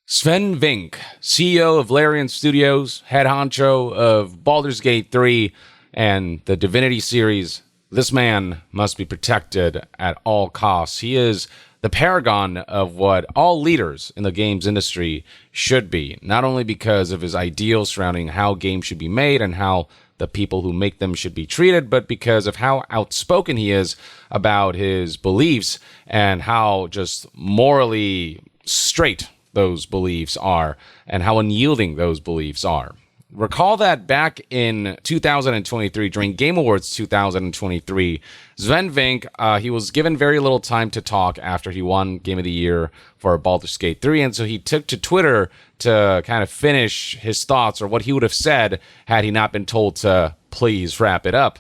Swen Vincke, CEO of Larian Studios, head honcho of Baldur's Gate 3 and the Divinity series. This man must be protected at all costs. He is the paragon of what all leaders in the games industry should be, not only because of his ideals surrounding how games should be made and how the people who make them should be treated, but because of how outspoken he is about his beliefs and how just morally straight those beliefs are and how unyielding those beliefs are. Recall that back in 2023, during Game Awards 2023, Swen Vincke, he was given very little time to talk after he won Game of the Year for Baldur's Gate 3, and so he took to Twitter to kind of finish his thoughts or what he would have said had he not been told to please wrap it up.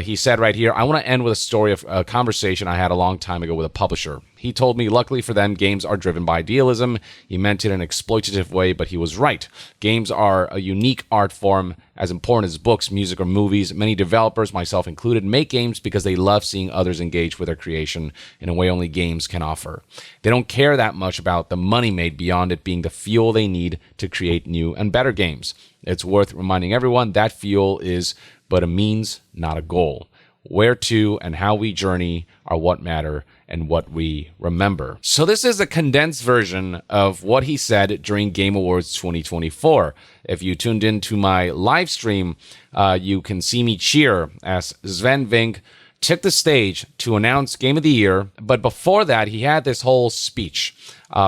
He said right here, "I want to end with a story of a conversation I had a long time ago with a publisher. He told me, luckily for them, games are driven by idealism. He meant it in an exploitative way, but he was right. Games are a unique art form, as important as books, music, or movies. Many developers, myself included, make games because they love seeing others engage with their creation in a way only games can offer. They don't care that much about the money made beyond it being the fuel they need to create new and better games. It's worth reminding everyone that fuel is but a means, not a goal. Where to and how we journey are what matter and what we remember." So this is a condensed version of what he said during Game Awards 2024. If you tuned into my live stream, you can see me cheer as Swen Vincke took the stage to announce Game of the Year. But before that, he had this whole speech.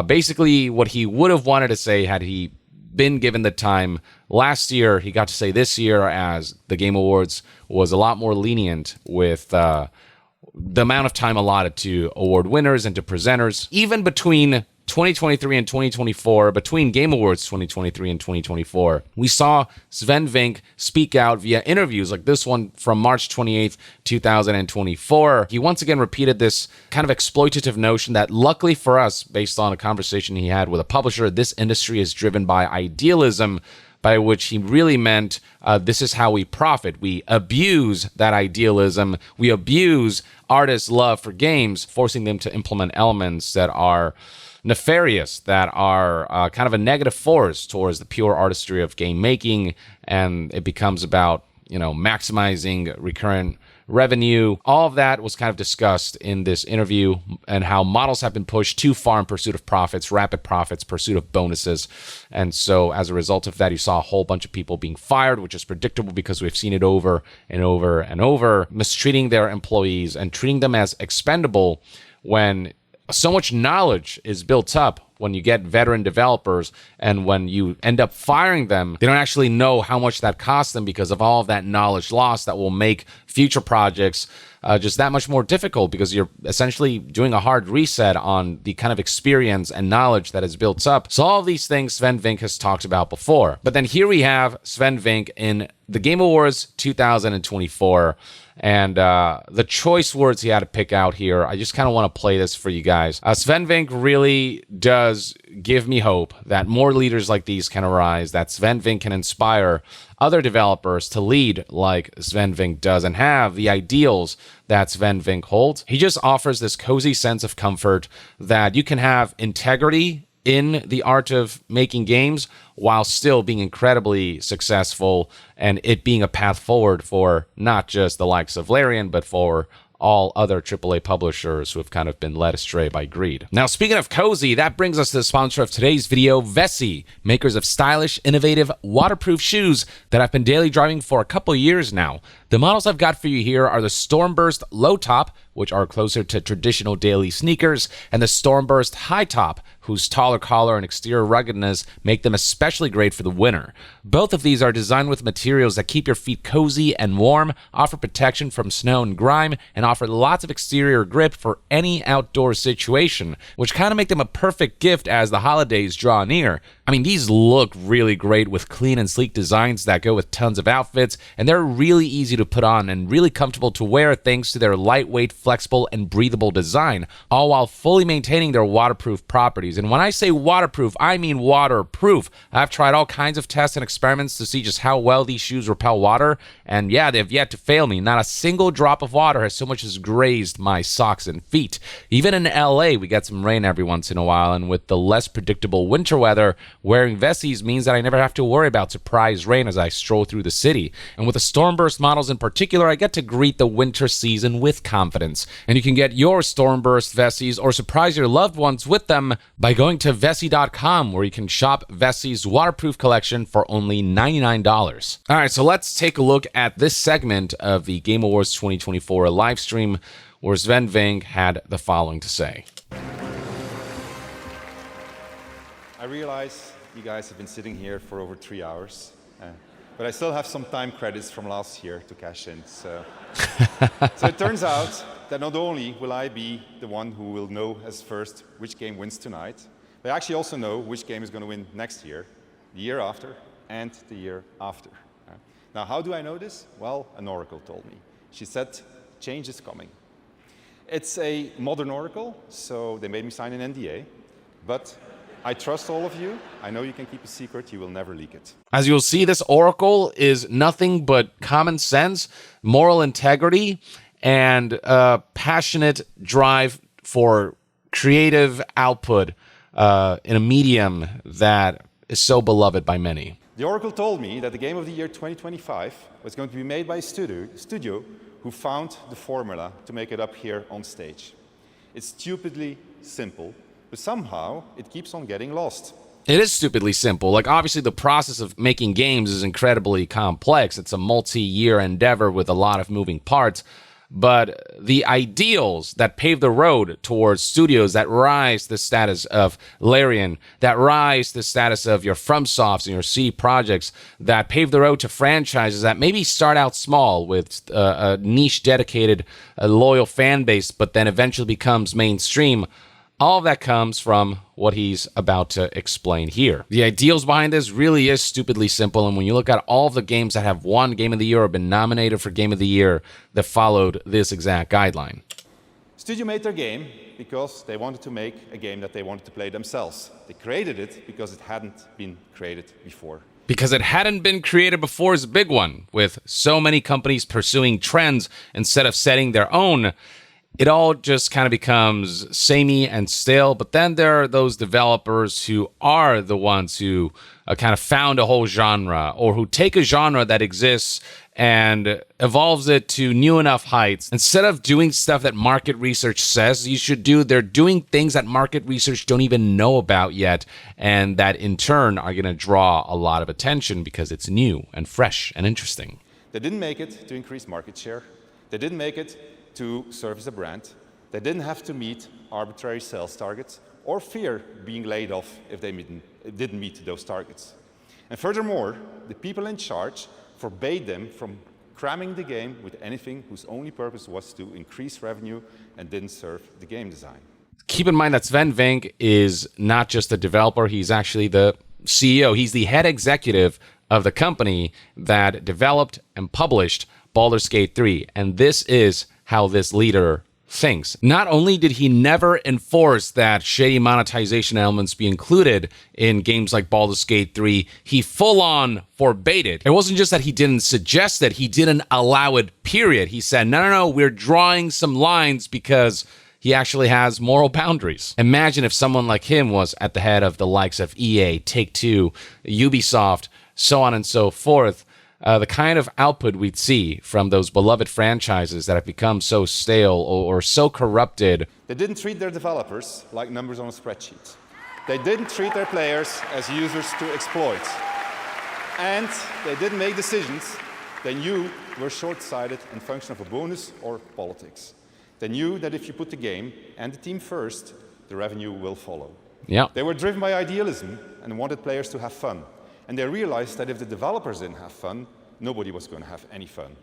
Basically, what he would have wanted to say had he been given the time last year, he got to say this year, as the Game Awards was a lot more lenient with the amount of time allotted to award winners and to presenters. Even between 2023 and 2024, between Game Awards 2023 and 2024, we saw Swen Vincke speak out via interviews like this one from March 28th, 2024. He once again repeated this kind of exploitative notion that, luckily for us, based on a conversation he had with a publisher, this industry is driven by idealism, by which he really meant this is how we profit. We abuse that idealism. We abuse artists' love for games, forcing them to implement elements that are nefarious, that are kind of a negative force towards the pure artistry of game making, and it becomes about, maximizing recurrent revenue. All of that was kind of discussed in this interview, and how models have been pushed too far in pursuit of profits, rapid profits, pursuit of bonuses. And so as a result of that, you saw a whole bunch of people being fired, which is predictable because we've seen it over and over and over, mistreating their employees and treating them as expendable when so much knowledge is built up when you get veteran developers, and when you end up firing them, they don't actually know how much that costs them because of all of that knowledge lost that will make future projects just that much more difficult, because you're essentially doing a hard reset on the kind of experience and knowledge that is built up. So all of these things Swen Vincke has talked about before. But then here we have Swen Vincke in the Game Awards 2024, and the choice words he had to pick out here, I just kind of want to play this for you guys. Swen Vincke really does give me hope that more leaders like these can arise, that Swen Vincke can inspire other developers to lead like Swen Vincke does and have the ideals that Swen Vincke holds. He just offers this cozy sense of comfort that you can have integrity in the art of making games while still being incredibly successful, and it being a path forward for not just the likes of Larian, but for all other AAA publishers who have kind of been led astray by greed. Now, speaking of cozy, that brings us to the sponsor of today's video, Vessi, makers of stylish, innovative, waterproof shoes that I've been daily driving for a couple years now. The models I've got for you here are the Stormburst Low Top, which are closer to traditional daily sneakers, and the Stormburst High Top, whose taller collar and exterior ruggedness make them especially great for the winter. Both of these are designed with materials that keep your feet cozy and warm, offer protection from snow and grime, and offer lots of exterior grip for any outdoor situation, which kind of make them a perfect gift as the holidays draw near. I mean, these look really great with clean and sleek designs that go with tons of outfits, and they're really easy to put on and really comfortable to wear thanks to their lightweight, flexible, and breathable design, all while fully maintaining their waterproof properties. And when I say waterproof, I mean waterproof. I've tried all kinds of tests and experiments to see just how well these shoes repel water, and yeah, they've yet to fail me. Not a single drop of water has so much as grazed my socks and feet. Even in LA, we get some rain every once in a while, and with the less predictable winter weather, wearing Vessis means that I never have to worry about surprise rain as I stroll through the city. And with the Stormburst models in particular, I get to greet the winter season with confidence. And you can get your Stormburst Vessis or surprise your loved ones with them by going to Vessi.com, where you can shop Vessi's waterproof collection for only $99. All right, so let's take a look at this segment of the Game Awards 2024 live stream, where Swen Vincke had the following to say. I realize you guys have been sitting here for over 3 hours, but I still have some time credits from last year to cash in. So it turns out that not only will I be the one who will know as first which game wins tonight, but I actually also know which game is going to win next year, the year after, and the year after. Now, how do I know this? Well, an oracle told me. She said, change is coming. It's a modern oracle, so they made me sign an NDA, but I trust all of you. I know you can keep a secret. You will never leak it. As you'll see, this oracle is nothing but common sense, moral integrity, and a passionate drive for creative output in a medium that is so beloved by many. The oracle told me that the Game of the Year 2025 was going to be made by a studio who found the formula to make it up here on stage. It's stupidly simple, but somehow it keeps on getting lost. It is stupidly simple. Like, obviously, the process of making games is incredibly complex. It's a multi-year endeavor with a lot of moving parts. But the ideals that pave the road towards studios that rise to the status of Larian, that rise to the status of your FromSofts and your C projects, that pave the road to franchises that maybe start out small with a niche dedicated, loyal fan base, but then eventually becomes mainstream. All of that comes from what he's about to explain here. The ideals behind this really is stupidly simple, and when you look at all of the games that have won Game of the Year or been nominated for Game of the Year that followed this exact guideline. Studio made their game because they wanted to make a game that they wanted to play themselves. They created it because it hadn't been created before. Because it hadn't been created before is a big one. With so many companies pursuing trends instead of setting their own, it all just kind of becomes samey and stale. But then there are those developers who are the ones who kind of found a whole genre, or who take a genre that exists and evolves it to new enough heights. Instead of doing stuff that market research says you should do, they're doing things that market research don't even know about yet, and that in turn are going to draw a lot of attention because it's new and fresh and interesting. They didn't make it to increase market share. They didn't make it to serve as a brand. They didn't have to meet arbitrary sales targets or fear being laid off if they didn't meet those targets. And furthermore, the people in charge forbade them from cramming the game with anything whose only purpose was to increase revenue and didn't serve the game design. Keep in mind that Swen Vincke is not just a developer, he's actually the CEO. He's the head executive of the company that developed and published Baldur's Gate 3, and this is how this leader thinks. Not only did he never enforce that shady monetization elements be included in games like Baldur's Gate 3, he full-on forbade it. It wasn't just that he didn't suggest it, he didn't allow it, period. He said, no, we're drawing some lines because he actually has moral boundaries. Imagine if someone like him was at the head of the likes of EA, Take-Two, Ubisoft, so on and so forth. The kind of output we'd see from those beloved franchises that have become so stale or so corrupted. They didn't treat their developers like numbers on a spreadsheet. They didn't treat their players as users to exploit. And they didn't make decisions they knew were short-sighted in function of a bonus or politics. They knew that if you put the game and the team first, the revenue will follow. Yeah. They were driven by idealism and wanted players to have fun. And they realized that if the developers didn't have fun, nobody was going to have any fun.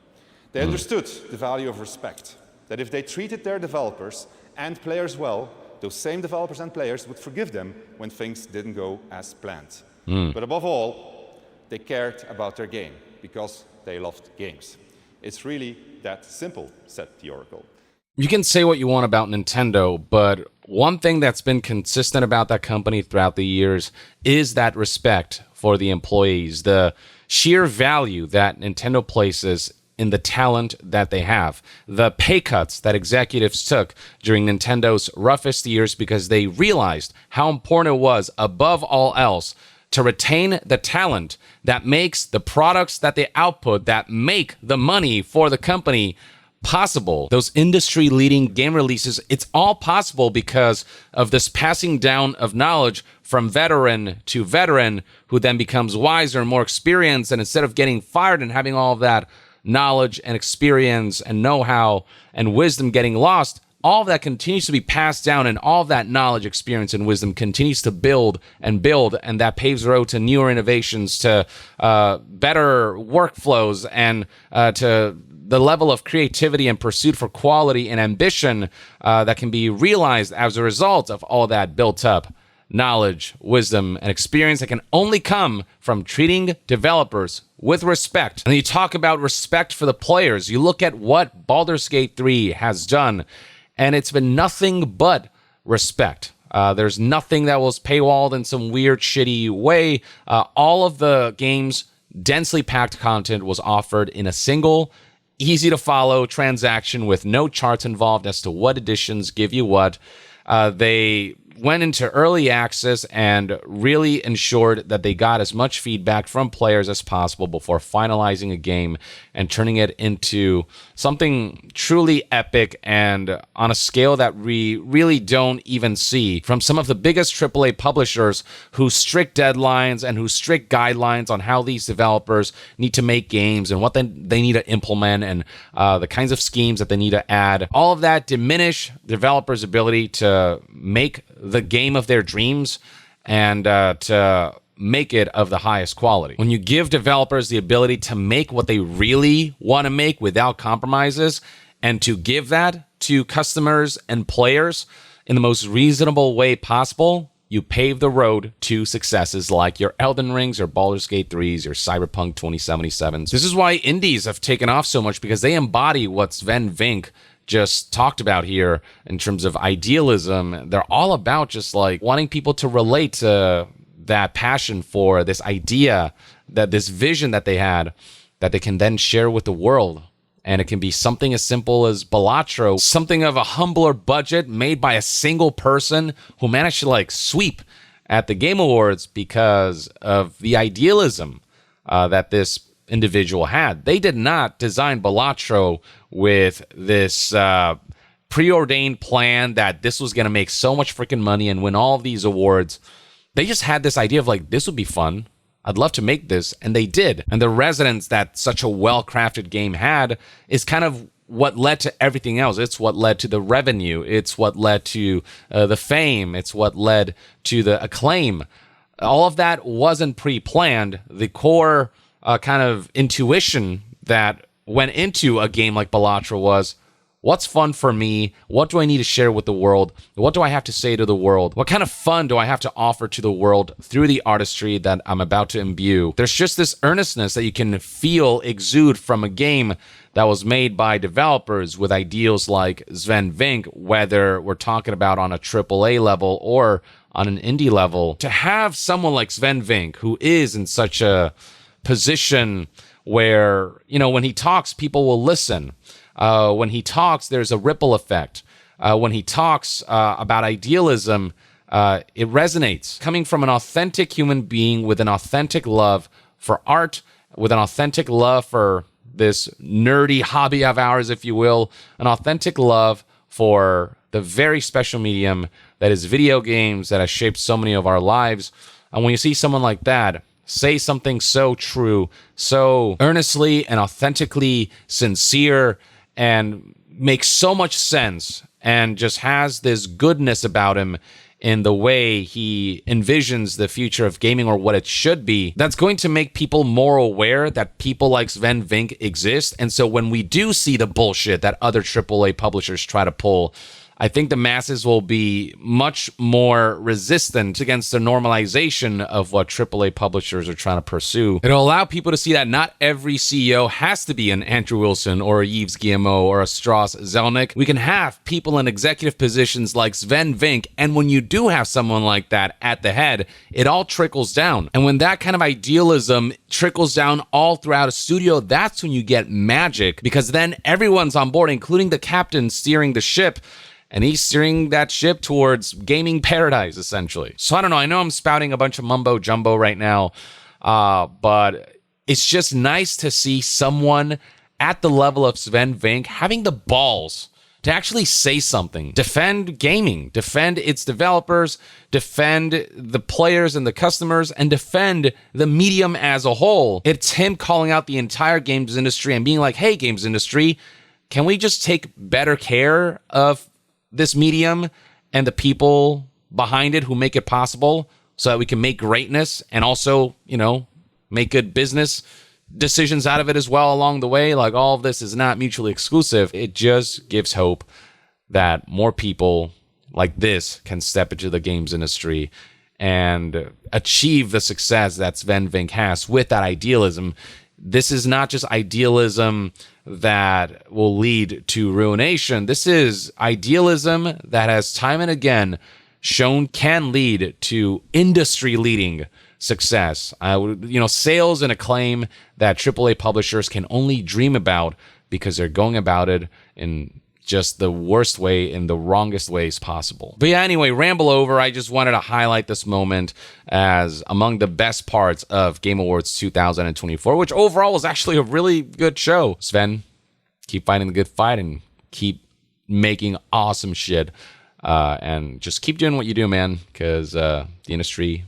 They understood the value of respect, that if they treated their developers and players well, those same developers and players would forgive them when things didn't go as planned. But above all, they cared about their game because they loved games. It's really that simple, said the Oracle. You can say what you want about Nintendo, but one thing that's been consistent about that company throughout the years is that respect for the employees, the sheer value that Nintendo places in the talent that they have, the pay cuts that executives took during Nintendo's roughest years because they realized how important it was, above all else, to retain the talent that makes the products that they output, that make the money for the company, possible. Those industry-leading game releases, it's all possible because of this passing down of knowledge from veteran to veteran, who then becomes wiser and more experienced, and instead of getting fired and having all of that knowledge and experience and know-how and wisdom getting lost, all of that continues to be passed down, and all of that knowledge, experience, and wisdom continues to build, and that paves the road to newer innovations, to better workflows, and to the level of creativity and pursuit for quality and ambition that can be realized as a result of all that built up knowledge, wisdom, and experience that can only come from treating developers with respect. And you talk about respect for the players. You look at what Baldur's Gate 3 has done, and it's been nothing but respect. There's nothing that was paywalled in some weird, shitty way. All of the game's densely packed content was offered in a single, easy-to-follow transaction with no charts involved as to what editions give you what. They went into early access and really ensured that they got as much feedback from players as possible before finalizing a game and turning it into something truly epic and on a scale that we really don't even see from some of the biggest AAA publishers, whose strict deadlines and whose strict guidelines on how these developers need to make games and what they need to implement, and the kinds of schemes that they need to add. All of that diminish developers' ability to make the game of their dreams and to make it of the highest quality. When you give developers the ability to make what they really want to make without compromises, and to give that to customers and players in the most reasonable way possible, you pave the road to successes like your Elden Rings, your Baldur's Gate 3s, your Cyberpunk 2077s. This is why indies have taken off so much, because they embody what Swen Vincke just talked about here in terms of idealism. They're all about just like wanting people to relate to that passion for this idea, that this vision that they had, that they can then share with the world. And it can be something as simple as Balatro, something of a humbler budget made by a single person who managed to like sweep at the Game Awards because of the idealism that this individual had. They did not design Balatro with this preordained plan that this was going to make so much freaking money and win all of these awards. They just had this idea of like, this would be fun. I'd love to make this. And they did. And the resonance that such a well-crafted game had is kind of what led to everything else. It's what led to the revenue. It's what led to the fame. It's what led to the acclaim. All of that wasn't pre-planned. The core kind of intuition that went into a game like Balatro was, what's fun for me? What do I need to share with the world? What do I have to say to the world? What kind of fun do I have to offer to the world through the artistry that I'm about to imbue? There's just this earnestness that you can feel exude from a game that was made by developers with ideals like Swen Vincke, whether we're talking about on a AAA level or on an indie level. To have someone like Swen Vincke, who is in such a position where, you know, when he talks, people will listen. When he talks, there's a ripple effect. When he talks about idealism, it resonates. Coming from an authentic human being with an authentic love for art, with an authentic love for this nerdy hobby of ours, if you will, an authentic love for the very special medium that is video games, that has shaped so many of our lives. And when you see someone like that say something so true, so earnestly and authentically sincere, and makes so much sense, and just has this goodness about him in the way he envisions the future of gaming, or what it should be, that's going to make people more aware that people like Swen Vincke exist. And so when we do see the bullshit that other AAA publishers try to pull, I think the masses will be much more resistant against the normalization of what AAA publishers are trying to pursue. It'll allow people to see that not every CEO has to be an Andrew Wilson or a Yves Guillemot or a Strauss Zelnick. We can have people in executive positions like Swen Vincke, and when you do have someone like that at the head, it all trickles down. And when that kind of idealism trickles down all throughout a studio, that's when you get magic, because then everyone's on board, including the captain steering the ship. And he's steering that ship towards gaming paradise, essentially. So I don't know. I know I'm spouting a bunch of mumbo jumbo right now, but it's just nice to see someone at the level of Swen Vincke having the balls to actually say something, defend gaming, defend its developers, defend the players and the customers, and defend the medium as a whole. It's him calling out the entire games industry and being like, hey, games industry, can we just take better care of this medium and the people behind it who make it possible so that we can make greatness and also, make good business decisions out of it as well along the way? Like, all of this is not mutually exclusive. It just gives hope that more people like this can step into the games industry and achieve the success that Swen Vincke has with that idealism. This is not just idealism that will lead to ruination. This is idealism that has time and again shown can lead to industry-leading success. Sales and acclaim that AAA publishers can only dream about because they're going about it in just the worst way, in the wrongest ways possible. But yeah, anyway, ramble over. I just wanted to highlight this moment as among the best parts of Game Awards 2024, which overall was actually a really good show. Sven, keep fighting the good fight and keep making awesome shit. And just keep doing what you do, man, because the industry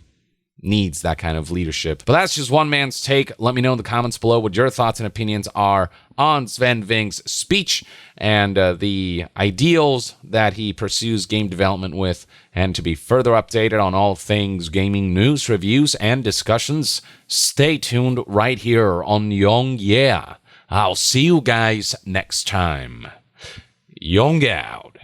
needs that kind of leadership. But that's just one man's take. Let me know in the comments below what your thoughts and opinions are on Swen Vincke's speech and the ideals that he pursues game development with. And to be further updated on all things gaming news, reviews, and discussions, stay tuned right here on Young Yeah. I'll see you guys next time. Young out.